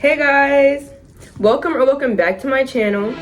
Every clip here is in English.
Hey guys! Welcome back to my channel.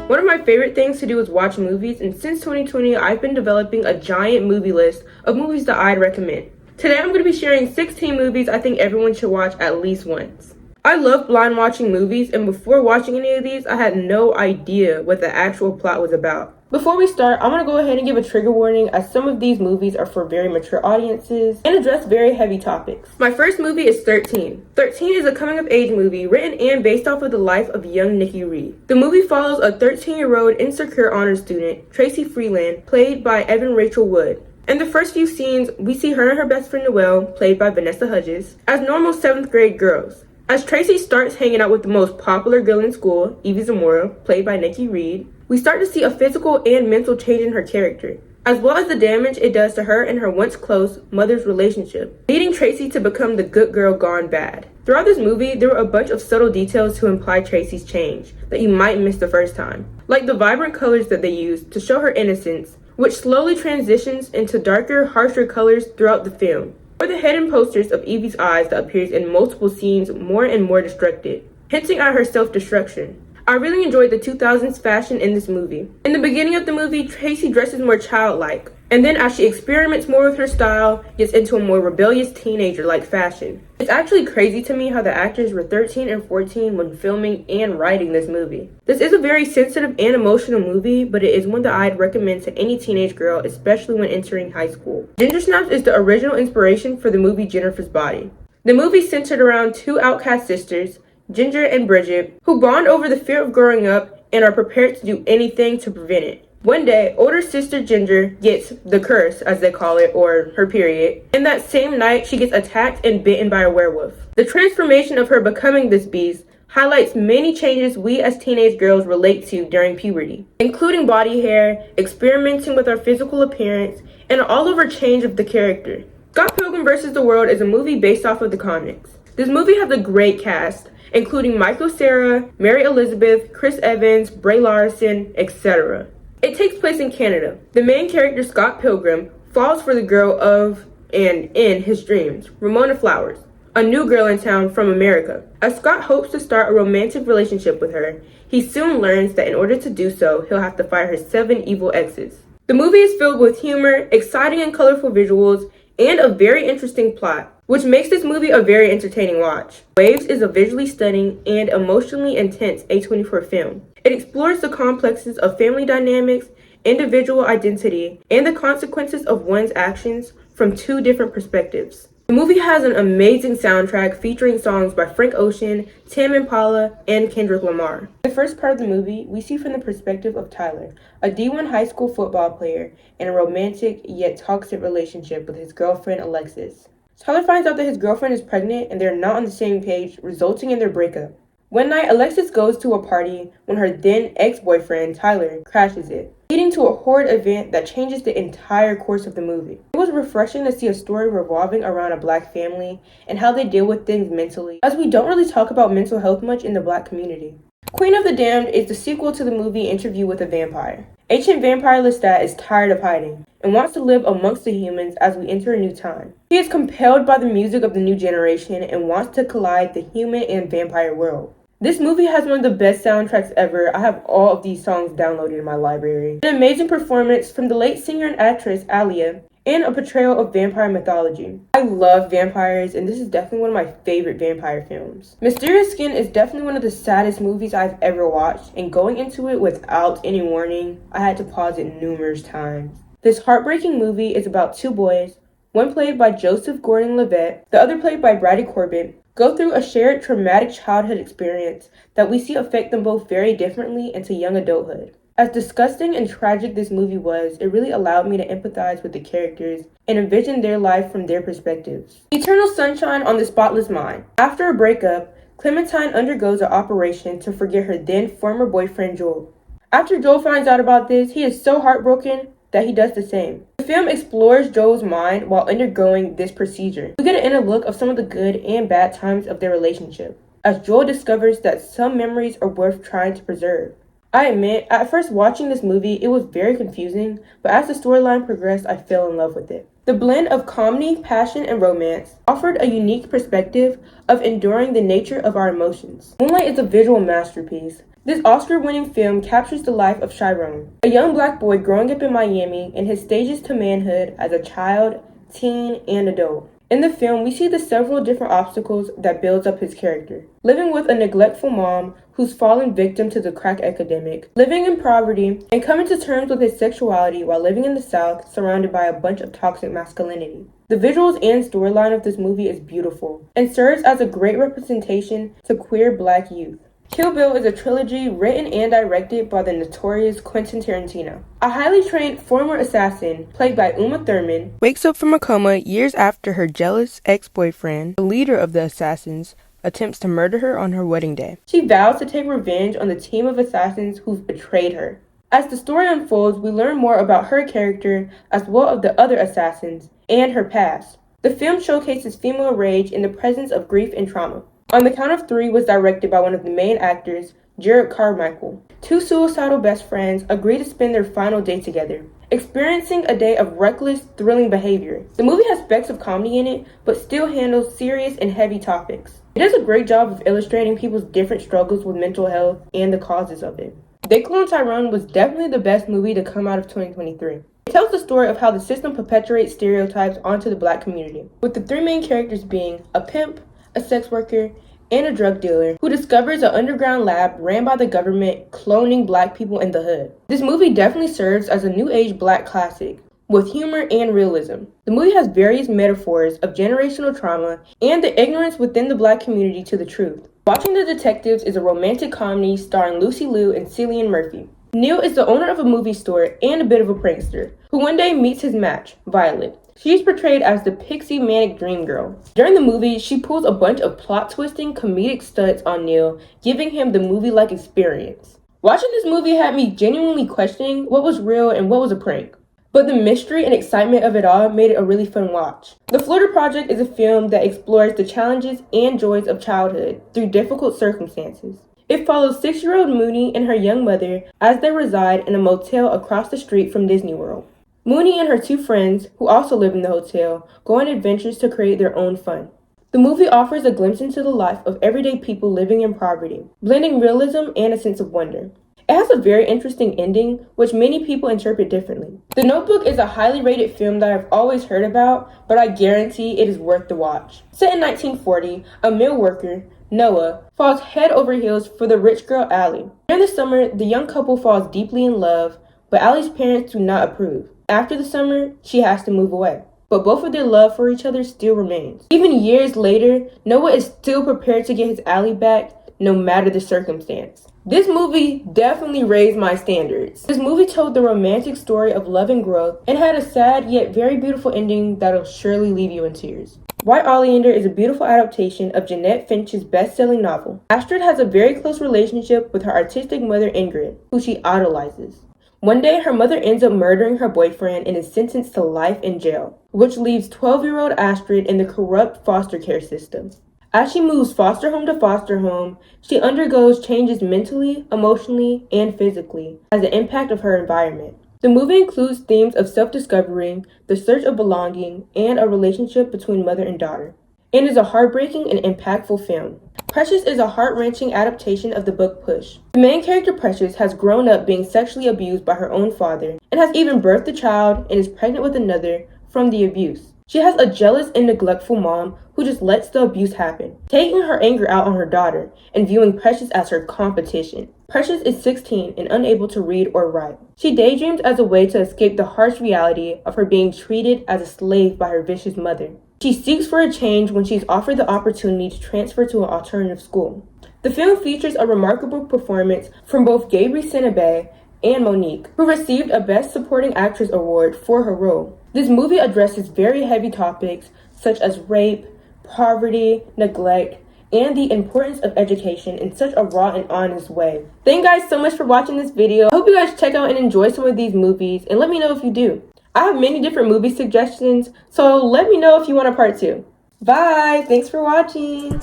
One of my favorite things to do is watch movies, and since 2020, I've been developing a giant movie list of movies that I'd recommend. Today, I'm going to be sharing 16 movies I think everyone should watch at least once. I love blind watching movies, and before watching any of these, I had no idea what the actual plot was about. Before we start, I'm going to go ahead and give a trigger warning, as some of these movies are for very mature audiences and address very heavy topics. My first movie is 13. 13 is a coming-of-age movie written and based off of the life of young Nikki Reed. The movie follows a 13-year-old insecure honors student, Tracy Freeland, played by Evan Rachel Wood. In the first few scenes, we see her and her best friend Noelle, played by Vanessa Hudgens, as normal 7th grade girls. As Tracy starts hanging out with the most popular girl in school, Evie Zamora, played by Nikki Reed, we start to see a physical and mental change in her character, as well as the damage it does to her and her once close mother's relationship, leading Tracy to become the good girl gone bad. Throughout this movie, there were a bunch of subtle details to imply Tracy's change that you might miss the first time, like the vibrant colors that they used to show her innocence, which slowly transitions into darker, harsher colors throughout the film, or the hidden posters of Evie's eyes that appears in multiple scenes more and more destructed, hinting at her self-destruction. I really enjoyed the 2000s fashion in this movie. In the beginning of the movie, Tracy dresses more childlike, and then as she experiments more with her style, gets into a more rebellious teenager-like fashion. It's actually crazy to me how the actors were 13 and 14 when filming and writing this movie. This is a very sensitive and emotional movie, but it is one that I'd recommend to any teenage girl, especially when entering high school. Ginger Snaps is the original inspiration for the movie Jennifer's Body. The movie centered around two outcast sisters, Ginger and Bridget, who bond over the fear of growing up and are prepared to do anything to prevent it. One day, older sister Ginger gets the curse, as they call it, or her period, and that same night she gets attacked and bitten by a werewolf. The transformation of her becoming this beast highlights many changes we as teenage girls relate to during puberty, including body hair, experimenting with our physical appearance, and an all-over change of the character. Scott Pilgrim vs. the World is a movie based off of the comics. This movie has a great cast, including Michael Cera, Mary Elizabeth, Chris Evans, Brie Larson, etc. It takes place in Canada. The main character, Scott Pilgrim, falls for the girl of and in his dreams, Ramona Flowers, a new girl in town from America. As Scott hopes to start a romantic relationship with her, he soon learns that in order to do so, he'll have to fight her 7 evil exes. The movie is filled with humor, exciting and colorful visuals, and a very interesting plot, which makes this movie a very entertaining watch. Waves is a visually stunning and emotionally intense A24 film. It explores the complexes of family dynamics, individual identity, and the consequences of one's actions from 2 different perspectives. The movie has an amazing soundtrack featuring songs by Frank Ocean, Tame Impala, and Kendrick Lamar. In the first part of the movie, we see from the perspective of Tyler, a D1 high school football player in a romantic yet toxic relationship with his girlfriend Alexis. Tyler finds out that his girlfriend is pregnant and they're not on the same page, resulting in their breakup. One night, Alexis goes to a party when her then ex-boyfriend, Tyler, crashes it, leading to a horrid event that changes the entire course of the movie. It was refreshing to see a story revolving around a Black family and how they deal with things mentally, as we don't really talk about mental health much in the Black community. Queen of the Damned is the sequel to the movie Interview with a Vampire. Ancient vampire Lestat is tired of hiding and wants to live amongst the humans as we enter a new time. He is compelled by the music of the new generation and wants to collide the human and vampire world. This movie has one of the best soundtracks ever. I have all of these songs downloaded in my library. An amazing performance from the late singer and actress Alia, and a portrayal of vampire mythology. I love vampires, and this is definitely one of my favorite vampire films. Mysterious Skin is definitely one of the saddest movies I've ever watched, and going into it without any warning, I had to pause it numerous times. This heartbreaking movie is about 2 boys, one played by Joseph Gordon-Levitt, the other played by Bradley Corbett, go through a shared traumatic childhood experience that we see affect them both very differently into young adulthood. As disgusting and tragic this movie was, it really allowed me to empathize with the characters and envision their life from their perspectives. Eternal Sunshine on the Spotless Mind. After a breakup, Clementine undergoes an operation to forget her then former boyfriend Joel. After Joel finds out about this, he is so heartbroken that he does the same. The film explores Joel's mind while undergoing this procedure. We get an inner look of some of the good and bad times of their relationship, as Joel discovers that some memories are worth trying to preserve. I admit, at first watching this movie, it was very confusing, but as the storyline progressed, I fell in love with it. The blend of comedy, passion, and romance offered a unique perspective of enduring the nature of our emotions. Moonlight is a visual masterpiece. This Oscar-winning film captures the life of Chiron, a young black boy growing up in Miami in his stages to manhood as a child, teen, and adult. In the film, we see the several different obstacles that builds up his character. Living with a neglectful mom who's fallen victim to the crack epidemic, living in poverty, and coming to terms with his sexuality while living in the South surrounded by a bunch of toxic masculinity. The visuals and storyline of this movie is beautiful and serves as a great representation to queer black youth. Kill Bill is a trilogy written and directed by the notorious Quentin Tarantino. A highly trained former assassin, played by Uma Thurman, wakes up from a coma years after her jealous ex-boyfriend, the leader of the assassins, attempts to murder her on her wedding day. She vows to take revenge on the team of assassins who've betrayed her. As the story unfolds, we learn more about her character as well as the other assassins and her past. The film showcases female rage in the presence of grief and trauma. On the Count of Three was directed by one of the main actors, Jared Carmichael. Two suicidal best friends agree to spend their final day together, experiencing a day of reckless, thrilling behavior. The movie has specks of comedy in it, but still handles serious and heavy topics. It does a great job of illustrating people's different struggles with mental health and the causes of it. They Clone Tyrone was definitely the best movie to come out of 2023. It tells the story of how the system perpetuates stereotypes onto the black community, with the three main characters being a pimp, a sex worker, and a drug dealer who discovers an underground lab ran by the government cloning black people in the hood. This movie definitely serves as a new age black classic with humor and realism. The movie has various metaphors of generational trauma and the ignorance within the black community to the truth. Watching the Detectives is a romantic comedy starring Lucy Liu and Cillian Murphy. Neil is the owner of a movie store and a bit of a prankster who one day meets his match, Violet. She is portrayed as the pixie manic dream girl. During the movie, she pulls a bunch of plot-twisting comedic stunts on Neil, giving him the movie-like experience. Watching this movie had me genuinely questioning what was real and what was a prank. But the mystery and excitement of it all made it a really fun watch. The Florida Project is a film that explores the challenges and joys of childhood through difficult circumstances. It follows 6-year-old Mooney and her young mother as they reside in a motel across the street from Disney World. Mooney and her two friends, who also live in the hotel, go on adventures to create their own fun. The movie offers a glimpse into the life of everyday people living in poverty, blending realism and a sense of wonder. It has a very interesting ending, which many people interpret differently. The Notebook is a highly rated film that I've always heard about, but I guarantee it is worth the watch. Set in 1940, a mill worker, Noah, falls head over heels for the rich girl Allie. During the summer, the young couple falls deeply in love, but Allie's parents do not approve. After the summer, she has to move away. But both of their love for each other still remains. Even years later, Noah is still prepared to get his Allie back, no matter the circumstance. This movie definitely raised my standards. This movie told the romantic story of love and growth, and had a sad yet very beautiful ending that'll surely leave you in tears. White Oleander is a beautiful adaptation of Jeanette Finch's best-selling novel. Astrid has a very close relationship with her artistic mother Ingrid, who she idolizes. One day, her mother ends up murdering her boyfriend and is sentenced to life in jail, which leaves 12-year-old Astrid in the corrupt foster care system. As she moves foster home to foster home, she undergoes changes mentally, emotionally, and physically as the impact of her environment. The movie includes themes of self-discovery, the search of belonging, and a relationship between mother and daughter, and is a heartbreaking and impactful film. Precious is a heart-wrenching adaptation of the book Push. The main character Precious has grown up being sexually abused by her own father and has even birthed a child and is pregnant with another from the abuse. She has a jealous and neglectful mom who just lets the abuse happen, taking her anger out on her daughter and viewing Precious as her competition. Precious is 16 and unable to read or write. She daydreams as a way to escape the harsh reality of her being treated as a slave by her vicious mother. She seeks for a change when she's offered the opportunity to transfer to an alternative school. The film features a remarkable performance from both Gabrielle Sidibe and Monique, who received a Best Supporting Actress award for her role. This movie addresses very heavy topics such as rape, poverty, neglect, and the importance of education in such a raw and honest way. Thank you guys so much for watching this video. I hope you guys check out and enjoy some of these movies, and let me know if you do. I have many different movie suggestions, so let me know if you want a part 2. Bye! Thanks for watching!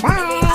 Bye!